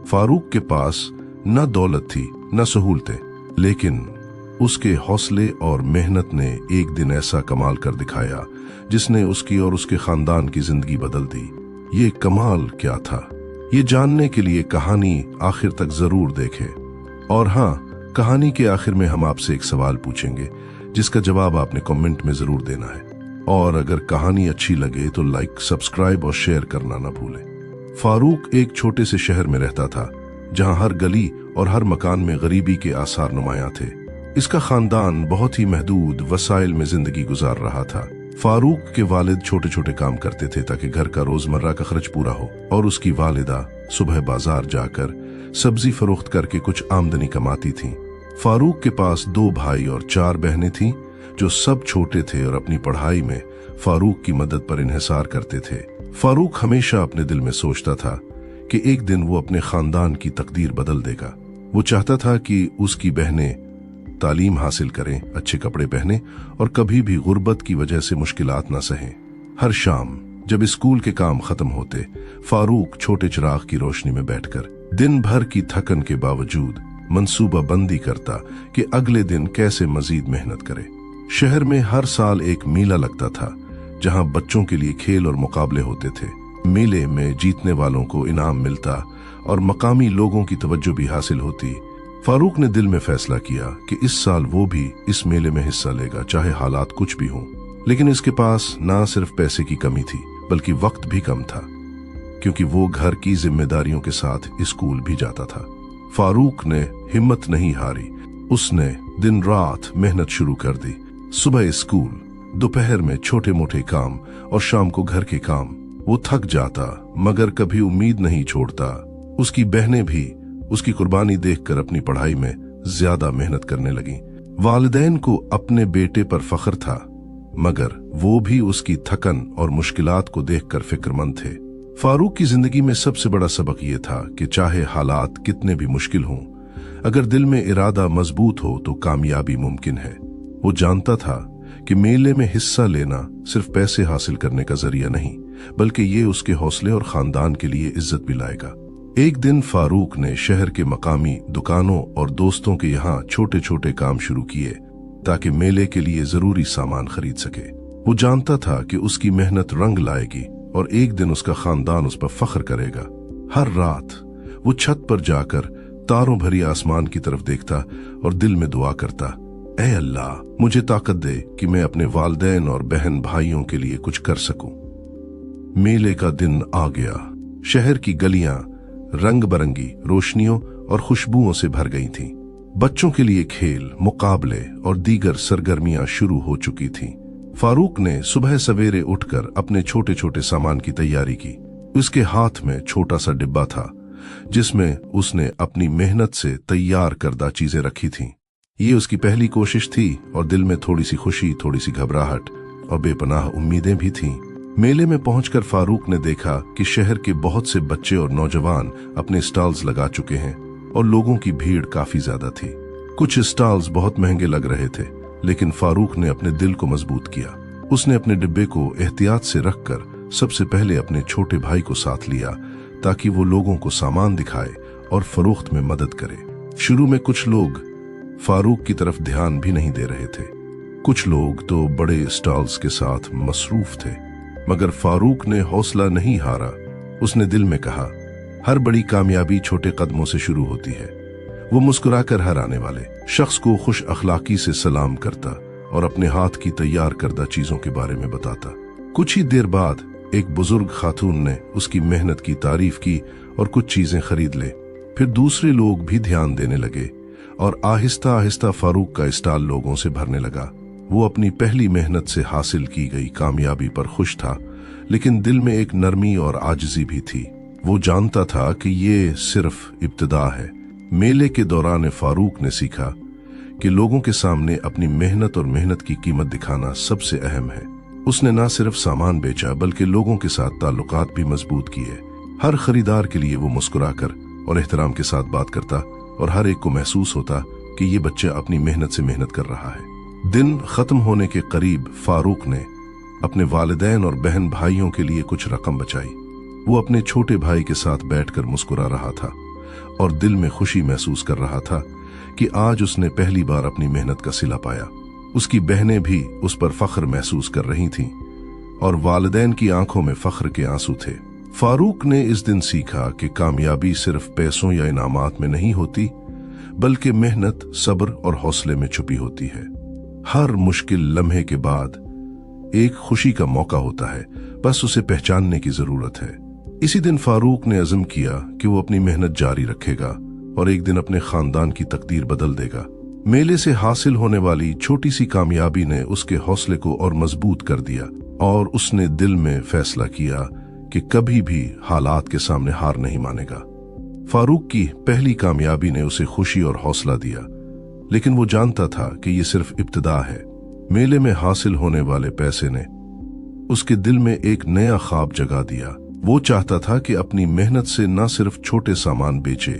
फारूक के पास न दौलत थी न सहूलतें, लेकिन उसके हौसले और मेहनत ने एक दिन ऐसा कमाल कर दिखाया जिसने उसकी और उसके खानदान की जिंदगी बदल दी। ये कमाल क्या था, ये जानने के लिए कहानी आखिर तक जरूर देखें। और हाँ, कहानी के आखिर में हम आपसे एक सवाल पूछेंगे जिसका जवाब आपने कमेंट में जरूर देना है। और अगर कहानी अच्छी लगे तो लाइक, सब्सक्राइब और शेयर करना ना भूलें। फारूक एक छोटे से शहर में रहता था जहां हर गली और हर मकान में गरीबी के आसार नुमायां थे। इसका खानदान बहुत ही महदूद वसाइल में जिंदगी गुजार रहा था। फारूक के वालिद छोटे छोटे काम करते थे ताकि घर का रोजमर्रा का खर्च पूरा हो, और उसकी वालिदा सुबह बाजार जाकर सब्जी फरोख्त करके कुछ आमदनी कमाती थीं। फारूक के पास 2 भाई और 4 बहनें थीं जो सब छोटे थे और अपनी पढ़ाई में फारूक की मदद पर इन्हिसार करते थे। फारूक हमेशा अपने दिल में सोचता था कि एक दिन वो अपने खानदान की तकदीर बदल देगा। वो चाहता था कि उसकी बहनें तालीम हासिल करें, अच्छे कपड़े पहने और कभी भी गुर्बत की वजह से मुश्किलात न सहें। हर शाम जब स्कूल के काम खत्म होते, फारूक छोटे चिराग की रोशनी में बैठकर दिन भर की थकन के बावजूद मंसूबा बंदी करता कि अगले दिन कैसे मजीद मेहनत करे। शहर में हर साल एक मेला लगता था जहां बच्चों के लिए खेल और मुकाबले होते थे। मेले में जीतने वालों को इनाम मिलता और मकामी लोगों की तवज्जो भी हासिल होती। फारूक ने दिल में फैसला किया कि इस साल वो भी इस मेले में हिस्सा लेगा, चाहे हालात कुछ भी हों। लेकिन इसके पास ना सिर्फ पैसे की कमी थी बल्कि वक्त भी कम था, क्योंकि वो घर की जिम्मेदारियों के साथ स्कूल भी जाता था। फारूक ने हिम्मत नहीं हारी। उसने दिन रात मेहनत शुरू कर दी। सुबह स्कूल, दोपहर में छोटे मोटे काम और शाम को घर के काम। वो थक जाता मगर कभी उम्मीद नहीं छोड़ता। उसकी बहनें भी उसकी कुर्बानी देखकर अपनी पढ़ाई में ज्यादा मेहनत करने लगी। वालिदैन को अपने बेटे पर फख्र था, मगर वो भी उसकी थकन और मुश्किलात को देखकर फिक्रमंद थे। फारूक की जिंदगी में सबसे बड़ा सबक ये था कि चाहे हालात कितने भी मुश्किल हों, अगर दिल में इरादा मजबूत हो तो कामयाबी मुमकिन है। वो जानता था कि मेले में हिस्सा लेना सिर्फ पैसे हासिल करने का जरिया नहीं, बल्कि ये उसके हौसले और खानदान के लिए इज्जत भी लाएगा। एक दिन फारूक ने शहर के मकामी दुकानों और दोस्तों के यहाँ छोटे छोटे काम शुरू किए ताकि मेले के लिए जरूरी सामान खरीद सके। वो जानता था कि उसकी मेहनत रंग लाएगी और एक दिन उसका खानदान उस पर फख्र करेगा। हर रात वो छत पर जाकर तारों भरी आसमान की तरफ देखता और दिल में दुआ करता, ऐ अल्लाह, मुझे ताकत दे कि मैं अपने वालिदैन और बहन भाइयों के लिए कुछ कर सकूं। मेले का दिन आ गया। शहर की गलियां रंग बरंगी रोशनियों और खुशबुओं से भर गई थीं। बच्चों के लिए खेल, मुकाबले और दीगर सरगर्मियां शुरू हो चुकी थीं। फारूक ने सुबह सवेरे उठकर अपने छोटे छोटे सामान की तैयारी की। उसके हाथ में छोटा सा डिब्बा था जिसमें उसने अपनी मेहनत से तैयार करदा चीजें रखी थीं। ये उसकी पहली कोशिश थी और दिल में थोड़ी सी खुशी, थोड़ी सी घबराहट और बेपनाह उम्मीदें भी थीं। मेले में पहुंचकर फारूक ने देखा कि शहर के बहुत से बच्चे और नौजवान अपने स्टॉल्स लगा चुके हैं और लोगों की भीड़ काफी ज्यादा थी। कुछ स्टॉल्स बहुत महंगे लग रहे थे, लेकिन फारूक ने अपने दिल को मजबूत किया। उसने अपने डिब्बे को एहतियात से रखकर सबसे पहले अपने छोटे भाई को साथ लिया ताकि वो लोगों को सामान दिखाए और फरोख्त में मदद करे। शुरू में कुछ लोग फारूक की तरफ ध्यान भी नहीं दे रहे थे। कुछ लोग तो बड़े स्टॉल्स के साथ मसरूफ थे, मगर फारूक ने हौसला नहीं हारा। उसने दिल में कहा, हर बड़ी कामयाबी छोटे कदमों से शुरू होती है। वो मुस्कुराकर हर आने वाले शख्स को खुश अखलाकी से सलाम करता और अपने हाथ की तैयार करदा चीजों के बारे में बताता। कुछ ही देर बाद एक बुजुर्ग खातून ने उसकी मेहनत की तारीफ की और कुछ चीजें खरीद ले। फिर दूसरे लोग भी ध्यान देने लगे और आहिस्ता आहिस्ता फारूक का स्टॉल लोगों से भरने लगा। वो अपनी पहली मेहनत से हासिल की गई कामयाबी पर खुश था, लेकिन दिल में एक नरमी और आजिज़ी भी थी। वो जानता था कि ये सिर्फ इब्तिदा है। मेले के दौरान फारूक ने सीखा कि लोगों के सामने अपनी मेहनत और मेहनत की कीमत दिखाना सबसे अहम है। उसने न सिर्फ सामान बेचा बल्कि लोगों के साथ ताल्लुकात भी मजबूत किए। हर खरीदार के लिए वो मुस्कुराकर और एहतराम के साथ बात करता और हर एक को महसूस होता कि ये बच्चा अपनी मेहनत से मेहनत कर रहा है। दिन खत्म होने के करीब फारूक ने अपने वालिदैन और बहन भाइयों के लिए कुछ रकम बचाई। वो अपने छोटे भाई के साथ बैठकर मुस्कुरा रहा था और दिल में खुशी महसूस कर रहा था कि आज उसने पहली बार अपनी मेहनत का सिला पाया। उसकी बहनें भी उस पर फख्र महसूस कर रही थीं और वालिदैन की आंखों में फख्र के आंसू थे। फारूक ने इस दिन सीखा कि कामयाबी सिर्फ पैसों या इनामात में नहीं होती, बल्कि मेहनत, सब्र और हौसले में छुपी होती है। हर मुश्किल लम्हे के बाद एक खुशी का मौका होता है, बस उसे पहचानने की जरूरत है। इसी दिन फारूक ने अज़म किया कि वो अपनी मेहनत जारी रखेगा और एक दिन अपने खानदान की तकदीर बदल देगा। मेले से हासिल होने वाली छोटी सी कामयाबी ने उसके हौसले को और मजबूत कर दिया और उसने दिल में फैसला किया कि कभी भी हालात के सामने हार नहीं मानेगा। फारूक की पहली कामयाबी ने उसे खुशी और हौसला दिया, लेकिन वो जानता था कि ये सिर्फ इब्तिदा है। मेले में हासिल होने वाले पैसे ने उसके दिल में एक नया ख्वाब जगा दिया। वो चाहता था कि अपनी मेहनत से न सिर्फ छोटे सामान बेचे,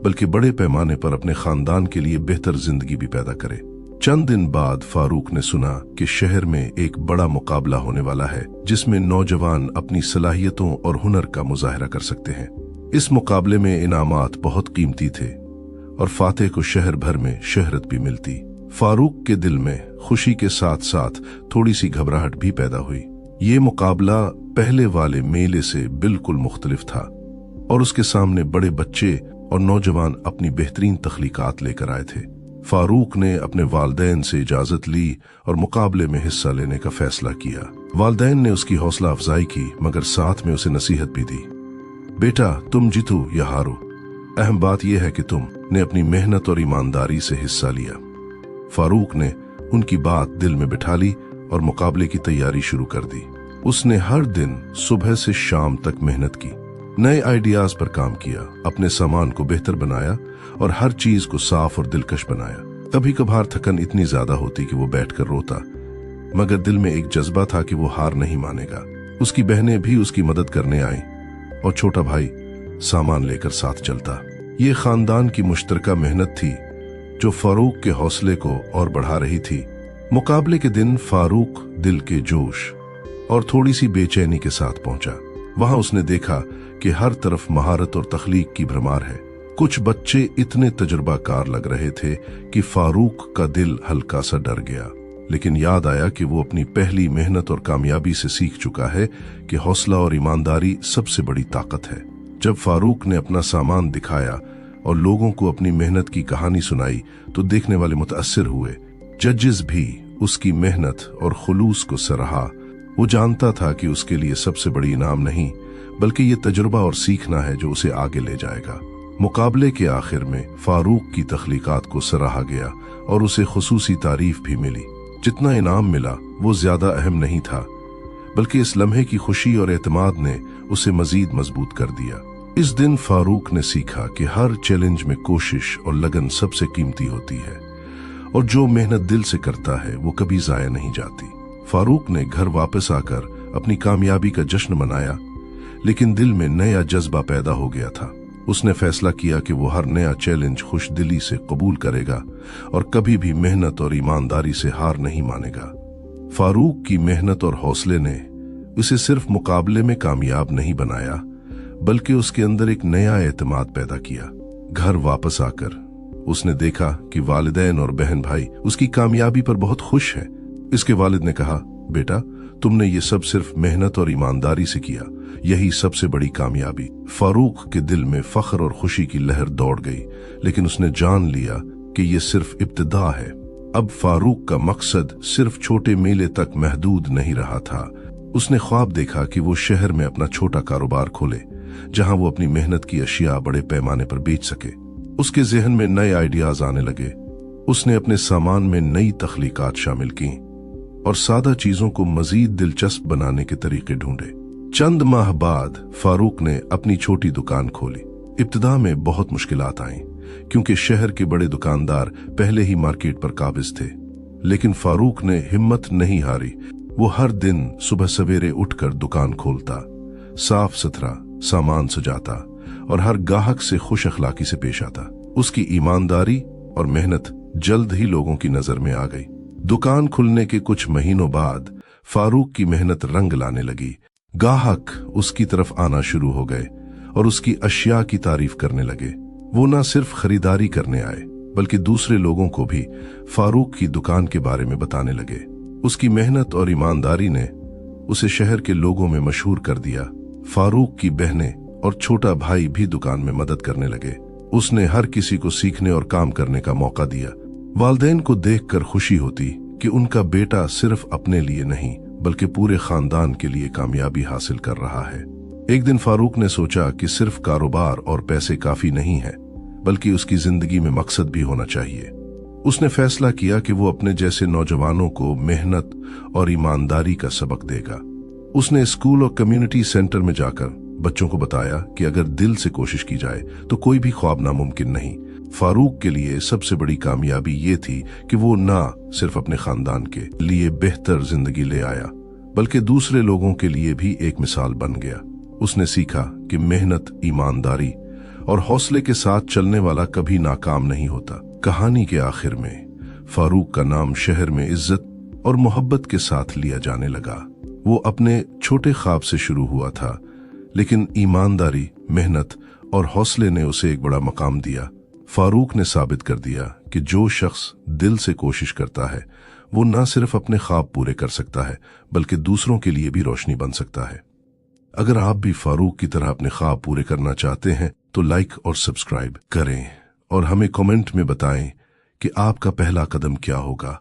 बल्कि बड़े पैमाने पर अपने खानदान के लिए बेहतर जिंदगी भी पैदा करे। चंद दिन बाद फारूक ने सुना कि शहर में एक बड़ा मुकाबला होने वाला है, जिसमें नौजवान अपनी सलाहियतों और हुनर का मुजाहरा कर सकते हैं। इस मुकाबले में इनामात बहुत कीमती थे और फातेह को शहर भर में शहरत भी मिलती। फारूक के दिल में खुशी के साथ साथ थोड़ी सी घबराहट भी पैदा हुई। ये मुकाबला पहले वाले मेले से बिल्कुल मुख्तलिफ था और उसके सामने बड़े बच्चे और नौजवान अपनी बेहतरीन तख्लीकात लेकर आए थे। फारूक ने अपने वालिदैन से इजाजत ली और मुकाबले में हिस्सा लेने का फैसला किया। वालिदैन ने उसकी हौसला अफजाई की, मगर साथ में उसे नसीहत भी दी। बेटा, तुम जीतो या हारो, अहम बात यह है कि तुमने अपनी मेहनत और ईमानदारी से हिस्सा लिया। फारूक ने उनकी बात दिल में बिठा ली और मुकाबले की तैयारी शुरू कर दी। उसने हर दिन सुबह से शाम तक मेहनत की, नए आइडियाज पर काम किया, अपने सामान को बेहतर बनाया और हर चीज को साफ और दिलकश बनाया। कभी कभार थकन इतनी ज्यादा होती कि वो बैठकर रोता, मगर दिल में एक जज्बा था कि वो हार नहीं मानेगा। उसकी बहनें भी उसकी मदद करने आईं और छोटा भाई सामान लेकर साथ चलता। ये खानदान की मुश्तरका मेहनत थी जो फारूक के हौसले को और बढ़ा रही थी। मुकाबले के दिन फारूक दिल के जोश और थोड़ी सी बेचैनी के साथ पहुंचा। वहां उसने देखा कि हर तरफ महारत और तख्लीक की भरमार है। कुछ बच्चे इतने तजुर्बाकार लग रहे थे कि फारूक का दिल हल्का सा डर गया, लेकिन याद आया कि वो अपनी पहली मेहनत और कामयाबी से सीख चुका है कि हौसला और ईमानदारी सबसे बड़ी ताकत है। जब फारूक ने अपना सामान दिखाया और लोगों को अपनी मेहनत की कहानी सुनाई तो देखने वाले मुतअस्सिर हुए। जजेस भी उसकी मेहनत और खुलूस को सराहा। वो जानता था कि उसके लिए सबसे बड़ी इनाम नहीं, बल्कि ये तजुर्बा और सीखना है जो उसे आगे ले जाएगा। मुकाबले के आखिर में फारूक की तख्लीकात को सराहा गया और उसे खुसूसी तारीफ भी मिली। जितना इनाम मिला वो ज्यादा अहम नहीं था, बल्कि इस लम्हे की खुशी और एतमाद ने उसे मजीद मजबूत कर दिया। इस दिन फारूक ने सीखा कि हर चैलेंज में कोशिश और लगन सबसे कीमती होती है और जो मेहनत दिल से करता है वो कभी जाया नहीं जाती। फारूक ने घर वापस आकर अपनी कामयाबी का जश्न मनाया, लेकिन दिल में नया जज्बा पैदा हो गया था। उसने फैसला किया कि वो हर नया चैलेंज खुश दिली से कबूल करेगा और कभी भी मेहनत और ईमानदारी से हार नहीं मानेगा। फारूक की मेहनत और हौसले ने उसे सिर्फ मुकाबले में कामयाब नहीं बनाया, बल्कि उसके अंदर एक नया एतमाद पैदा किया। घर वापस आकर उसने देखा कि वालिदैन और बहन भाई उसकी कामयाबी पर बहुत खुश हैं। इसके वालिद ने कहा, बेटा, तुमने ये सब सिर्फ मेहनत और ईमानदारी से किया, यही सबसे बड़ी कामयाबी। फारूक के दिल में फख्र और खुशी की लहर दौड़ गई, लेकिन उसने जान लिया कि ये सिर्फ इब्तिदा है। अब फारूक का मकसद सिर्फ छोटे मेले तक महदूद नहीं रहा था। उसने ख्वाब देखा कि वो शहर में अपना छोटा कारोबार खोले, जहां वो अपनी मेहनत की अशिया बड़े पैमाने पर बेच सके। उसके जहन में नए आइडियाज आने लगे। उसने अपने सामान में नई तख्लीकात शामिल की और सादा चीजों को मजीद दिलचस्प बनाने के तरीके ढूंढे। चंद माह बाद फारूक ने अपनी छोटी दुकान खोली। इब्तिदा में बहुत मुश्किलात आईं, क्योंकि शहर के बड़े दुकानदार पहले ही मार्केट पर काबिज थे। लेकिन फारूक ने हिम्मत नहीं हारी। वो हर दिन सुबह सवेरे उठकर दुकान खोलता, साफ सुथरा सामान सजाता और हर गाहक से खुश अखलाकी से पेश आता। उसकी ईमानदारी और मेहनत जल्द ही लोगों की नजर में आ गई। दुकान खुलने के कुछ महीनों बाद फारूक की मेहनत रंग लाने लगी। गाहक उसकी तरफ आना शुरू हो गए और उसकी अशिया की तारीफ करने लगे। वो न सिर्फ खरीदारी करने आए बल्कि दूसरे लोगों को भी फारूक की दुकान के बारे में बताने लगे। उसकी मेहनत और ईमानदारी ने उसे शहर के लोगों में मशहूर कर दिया। फारूक की बहनें और छोटा भाई भी दुकान में मदद करने लगे। उसने हर किसी को सीखने और काम करने का मौका दिया। वालिदैन को देखकर खुशी होती कि उनका बेटा सिर्फ अपने लिए नहीं बल्कि पूरे खानदान के लिए कामयाबी हासिल कर रहा है। एक दिन फारूक ने सोचा कि सिर्फ कारोबार और पैसे काफी नहीं है बल्कि उसकी जिंदगी में मकसद भी होना चाहिए। उसने फैसला किया कि वो अपने जैसे नौजवानों को मेहनत और ईमानदारी का सबक देगा। उसने स्कूल और कम्युनिटी सेंटर में जाकर बच्चों को बताया कि अगर दिल से कोशिश की जाए तो कोई भी ख्वाब नामुमकिन नहीं। फारूक के लिए सबसे बड़ी कामयाबी ये थी कि वो ना सिर्फ अपने खानदान के लिए बेहतर जिंदगी ले आया बल्कि दूसरे लोगों के लिए भी एक मिसाल बन गया। उसने सीखा कि मेहनत, ईमानदारी और हौसले के साथ चलने वाला कभी नाकाम नहीं होता। कहानी के आखिर में फारूक का नाम शहर में इज्जत और मोहब्बत के साथ लिया जाने लगा। वो अपने छोटे ख्वाब से शुरू हुआ था, लेकिन ईमानदारी, मेहनत और हौसले ने उसे एक बड़ा मकाम दिया। फारूक ने साबित कर दिया कि जो शख्स दिल से कोशिश करता है वो न सिर्फ अपने ख्वाब पूरे कर सकता है बल्कि दूसरों के लिए भी रोशनी बन सकता है। अगर आप भी फारूक की तरह अपने ख्वाब पूरे करना चाहते हैं तो लाइक और सब्सक्राइब करें और हमें कमेंट में बताएं कि आपका पहला कदम क्या होगा।